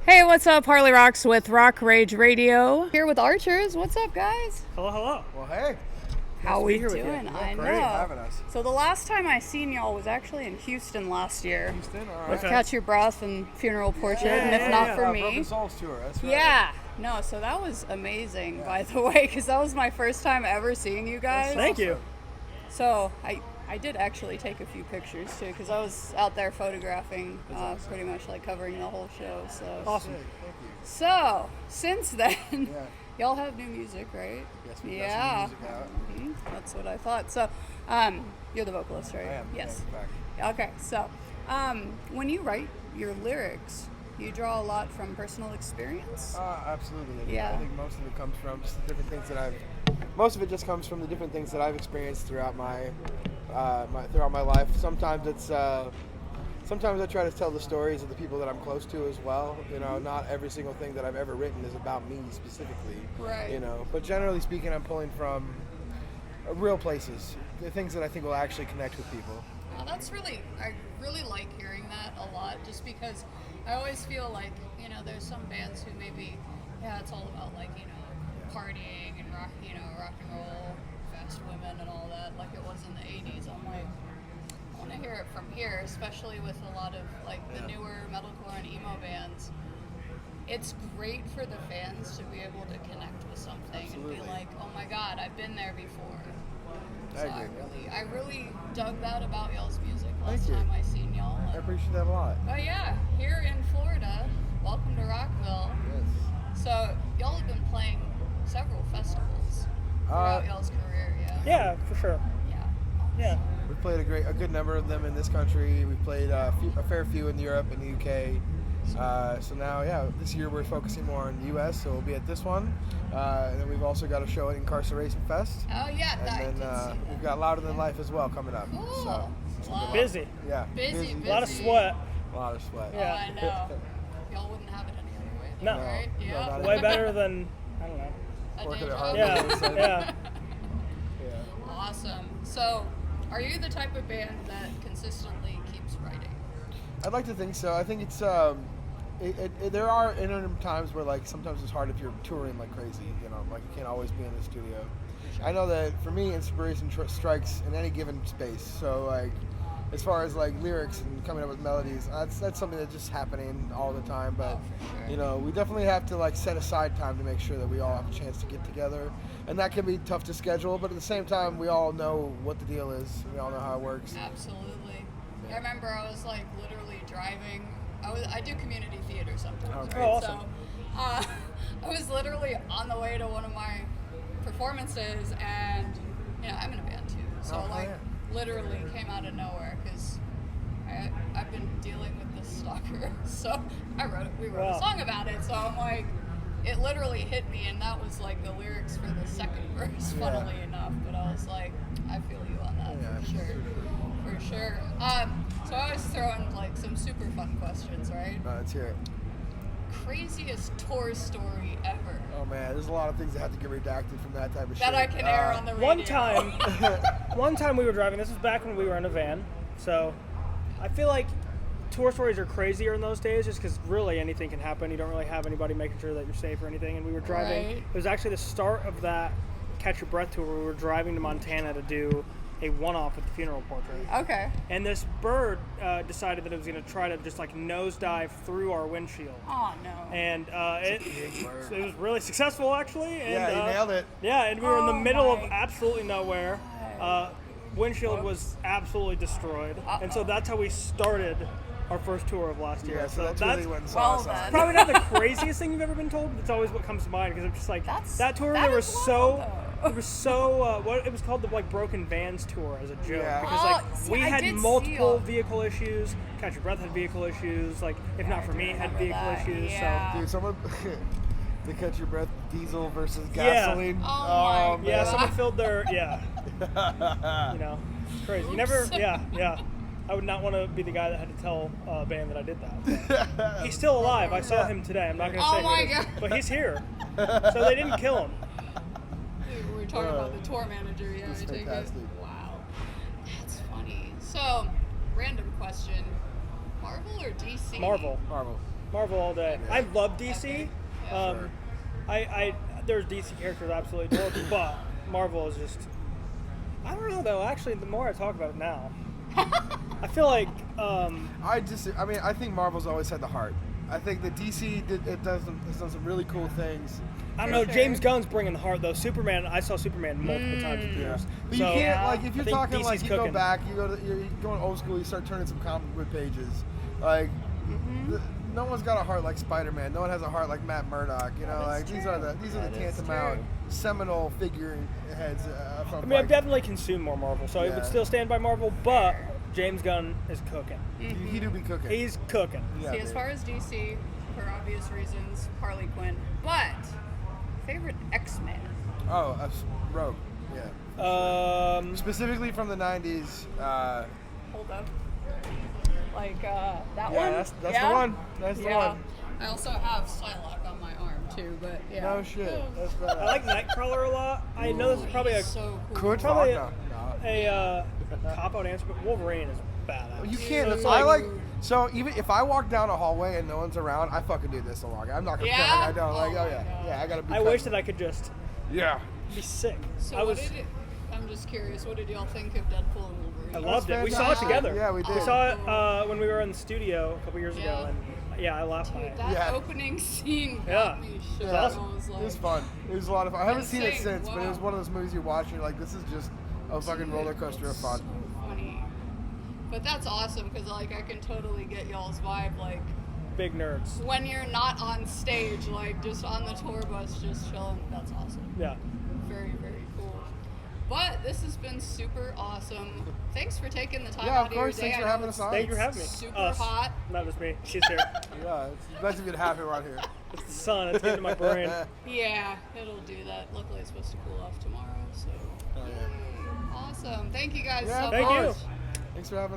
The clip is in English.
Hey, what's up? Harley Roxx with Rock Rage Radio. Here with Archers. What's up, guys? Hello, hello. Well, hey. How we Nice to be here with doing? you. I Great know. having us. So the last time I seen y'all was actually in Houston last year. Houston, all right. With Catch Your Breath and Funeral Portrait, and if not for me. Broken Souls tour, that's right. Yeah. No, so that was amazing, by the way, because that was my first time ever seeing you guys. Thank you. So I did actually take a few pictures too, because I was out there photographing, pretty much like covering the whole show. So Awesome. Thank you. So since then, Yeah. y'all have new music, right? Yes, we've Yeah. got some music out. That's what I thought. So, you're the vocalist, right? I am. Yes. Yeah, in fact. Okay. So, when you write your lyrics, you draw a lot from personal experience. Absolutely. Yeah. I think most of it comes from just the different things that most of it just comes from the different things that I've experienced throughout my life. Sometimes I try to tell the stories of the people that I'm close to as well. You know, not every single thing that I've ever written is about me specifically. Right. You know, but generally speaking, I'm pulling from real places, the things that I think will actually connect with people. I really like hearing that a lot, just because I always feel like, there's some bands who maybe, it's all about like, partying and rock and roll, fast women and all that, like it was in the 80s. I'm like, I want to hear it from here, especially with a lot of like the newer metalcore and emo bands. It's great for the fans to be able to connect with something. Absolutely. And be like, oh my God, I've been there before. I So agree. I really dug that about y'all's music Thank last you. time I seen y'all. I appreciate that a lot. But yeah, here in Florida, welcome to Rockville. Yes. So y'all have been playing several festivals throughout y'all's career, yeah? Yeah, for sure. Yeah. Yeah. We've played a good number of them in this country. We've played a fair few in Europe and the UK. So now, this year we're focusing more on the US, so we'll be at this one. And then we've also got a show at Incarceration Fest. Oh yeah, And I did then see that. we've got Louder Than Life as well coming up. Cool. So, Wow. Busy. yeah. Busy. A lot of sweat. A lot of sweat. Oh, Yeah. I know. Y'all wouldn't have it any other way, No. right? No, Yeah. not Way better than, I don't know. A Working day at job. Harley. Yeah, yeah. Yeah. Awesome. So, are you the type of band that consistently keeps writing? I'd like to think so. I think it's there are interim times where like sometimes it's hard if you're touring like crazy. You know, like you can't always be in the studio. I know that for me, inspiration strikes in any given space. So like, as far as like lyrics and coming up with melodies, that's something that's just happening all the time. But for sure. you know, we definitely have to like set aside time to make sure that we all have a chance to get together, and that can be tough to schedule. But at the same time, we all know what the deal is. We all know how it works. Absolutely. I remember I was like literally driving. I do community theater sometimes, Okay. right? Oh, awesome. So I was literally on the way to one of my performances, and I'm in a band too. So Oh, yeah. literally came out of nowhere because I've been dealing with this stalker. So we wrote Wow. a song about it. So I'm like, it literally hit me, and that was like the lyrics for the second verse, funnily enough. But I was like, I feel you on that Yeah, for sure. For sure. So I was throwing like some super fun questions, right? Let's hear it. Craziest tour story ever Oh man, there's a lot of things that have to get redacted from that type of shit. that I can air on the radio. One time we were driving, this was back when we were in a van, so I feel like tour stories are crazier in those days just because really anything can happen. You don't really have anybody making sure that you're safe or anything, and we were driving. Right. It was actually the start of that Catch Your Breath tour where we were driving to Montana to do a one-off with the Funeral Portrait. Okay. And this bird decided that it was going to try to just like nosedive through our windshield. Oh no. And big bird. it was really successful actually. And, Yeah, you nailed it. Yeah, and we were in the Oh middle of my absolutely nowhere. Windshield was absolutely destroyed, and so that's how we started our first tour of last year. Yeah, so that's really what well saw us then. on. probably not the craziest thing you've ever been told, but it's always what comes to mind because I'm just like that tour. that There was is so wild, though. it was so what it was called the like Broken Vans tour as a joke Yeah. because Oh, like see, we I had did see multiple all- vehicle issues. Catch Your Breath had vehicle issues. Like if not for me, had remember vehicle that, issues. yeah. Dude, someone the Catch Your Breath diesel versus Yeah. gasoline. Oh my So yeah, God. someone filled their you know, it's crazy. You never Oops. yeah. I would not want to be the guy that had to tell a band that I did that. He's still alive. I saw him today. I'm not going to Oh say my who it is, God. but he's here. So they didn't kill him. We were talking about the tour manager, yeah, That's I take it. fantastic. Wow. That's funny. So, random question. Marvel or DC? Marvel. Marvel. Marvel all day. Yeah. I love DC. Sure. There's DC characters I absolutely adore, but Marvel is just. I don't know though. Actually, the more I talk about it now, I feel like. I think Marvel's always had the heart. I think the DC has done some really cool things. I don't know. sure. James Gunn's bringing the heart though. Superman. I saw Superman multiple times in theaters. But So, you can't like if I you're think talking DC's like you cooking. go back, you're going old school. You start turning some comic book pages. Like no one's got a heart like Spider-Man. No one has a heart like Matt Murdock. You know, That like is these true. are the That is tantamount true. seminal figureheads. From I mean, like, I've definitely consumed more Marvel, so I Yeah. would still stand by Marvel. But James Gunn is cooking. he do be cooking. He's cooking. Yeah, See, as dude. far as DC, for obvious reasons, Harley Quinn. But favorite X-Men. Oh, Rogue. Yeah. Specifically from the '90s. Hold up. Like that Yeah, one. that's the one. That's the one. I also have Psylocke on my arm too, but yeah. No shit. That's badass. I like Nightcrawler a lot. I know this is probably He's so cool. Could probably talk now. a cop-out answer, but Wolverine is badass. You can't. So it's I like- like. So even if I walk down a hallway and no one's around, I fucking do this along. I'm not gonna. Yeah? I don't. Oh Like, my oh yeah, God. yeah. I gotta be. I wish that I could just Yeah. be sick. So I was. I'm just curious, what did y'all think of Deadpool and Wolverine? I loved it. We saw it fantastic. together. Yeah, we We did. saw it when we were in the studio a couple years ago, Yeah. and yeah, I laughed by Dude, it. that Yeah. opening scene Yeah. got me shook. Yeah. awesome. I was like, It was fun. It was a lot of fun. I haven't seen it Insane. since, but it was Wow. one of those movies you watch and you're like, this is just a fucking roller coaster of fun. So funny. But that's awesome because like I can totally get y'all's vibe. Like Big nerds. when you're not on stage, like just on the tour bus, just chilling. That's awesome. Yeah. Very, very cool. But this has been super awesome. Thanks for taking the time Yeah, out of of your course. day. Thanks I for know having us it's on. Thank you for having me. super Us. hot. Not just me. She's here. Yeah, it's best if you'd happy around here. It's the sun. It's getting to my brain. Yeah, it'll do that. Luckily, it's supposed to cool off tomorrow. So Oh, yeah. awesome. Thank you guys Yeah, so of Thank much. you. course. Thanks for having